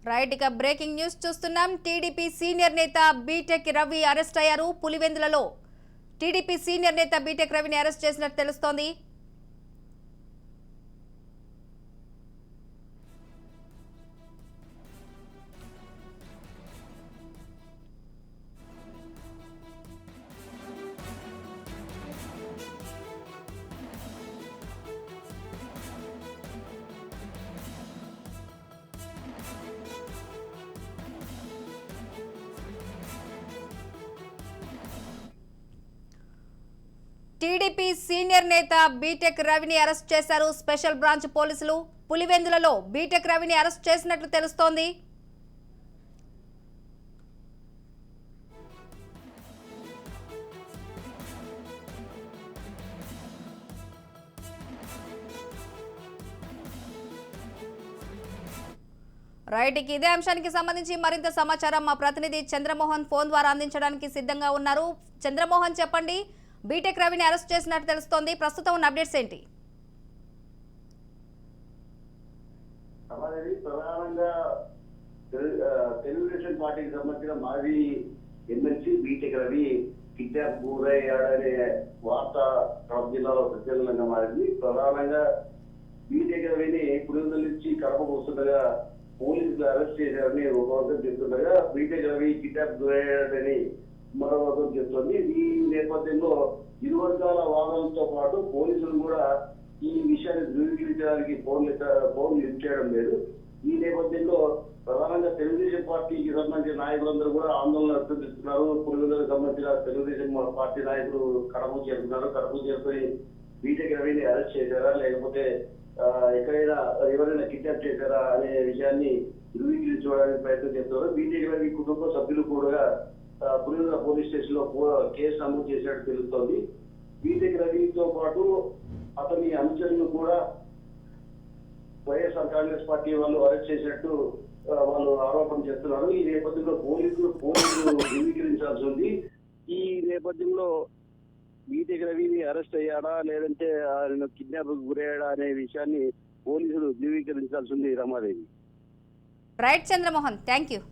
Right ఇక breaking news చూస్తున్నాం. TDP senior నేత బీటెక్ రవి అరెస్ట్ అయ్యారు. పులివెందులలో టీడీపీ సీనియర్ నేత బీటెక్ రవిని అరెస్ట్ చేసినట్టు తెలుస్తోంది. టీడీపీ సీనియర్ నేత బీటెక్ రవిని అరెస్ట్ చేశారు స్పెషల్ బ్రాంచ్ పోలీసులు. పులివెందులలో బీటెక్ రవిని అరెస్ట్ చేసినట్లు తెలుస్తోంది. రైట్ ఇదే అంశానికి సంబంధించి మరింత సమాచారం మా ప్రతినిధి చంద్రమోహన్ ఫోన్ ద్వారా అందించడానికి సిద్ధంగా ఉన్నారు. చంద్రమోహన్ చెప్పండి, బీటెక్ రవిని అరెస్ట్ చేసినట్టు తెలుస్తోంది. ప్రస్తుతం ఉన్న అప్డేట్స్ ఏంటి? ప్రధానంగా తెలుగుదేశం పార్టీకి సంబంధించిన మాజీ ఎమ్మెల్సీ బీటెక్ రవి కిడ్నాప్ గురయ్యాడనే వార్త కడప జిల్లాలో సంచలనంగా మారింది. ప్రధానంగా బీటెక్ రవిని పులివెందుల నుంచి కడపకు వస్తుండగా పోలీసులు అరెస్ట్ చేశారని ఒక వర్గం చెప్తుండగా బీటెక్ రవి కిడ్నాప్ గురయ్యాడని మరో వర్గం చెప్తోంది. ఈ నేపథ్యంలో ఇరు వర్గాల వాదనలతో పాటు పోలీసులు కూడా ఈ విషయాన్ని ధృవీకరించడానికి ఫోన్ లిఫ్ట్ చేయడం లేదు. ఈ నేపథ్యంలో ప్రధానంగా తెలుగుదేశం పార్టీకి సంబంధించిన నాయకులందరూ కూడా ఆందోళన వ్యక్తం చేస్తున్నారు. పులివెందులకు సంబంధించిన తెలుగుదేశం పార్టీ నాయకులు కడప చేరుతున్నారు. కడప చేరుకొని బీటెక్ రవిని అరెస్ట్ చేశారా లేకపోతే ఎక్కడైనా ఎవరైనా కిడ్నాప్ చేశారా అనే విషయాన్ని ధృవీకరించుకోవడానికి ప్రయత్నం చేస్తున్నారు. బీటెక్ రవి కుటుంబ సభ్యులు కూడా పులివెందుల పోలీస్ స్టేషన్ లో కేసు నమోదు చేసినట్టు తెలుస్తోంది. బీటెక్ రవితో పాటు అతని అనుచరులు కూడా వైఎస్ఆర్ కాంగ్రెస్ పార్టీ వాళ్ళు అరెస్ట్ చేసినట్టు వాళ్ళు ఆరోపణ చేస్తున్నారు. ఈ నేపథ్యంలో పోలీసులు ధృవీకరించాల్సి ఉంది. ఈ నేపథ్యంలో బీటెక్ రవిని అరెస్ట్ అయ్యాడా లేదంటే ఆయన కిడ్నాప్ గురయ్యాడా అనే విషయాన్ని పోలీసులు ధృవీకరించాల్సి ఉంది. Ramadevi. Right Chandramohan, thank you.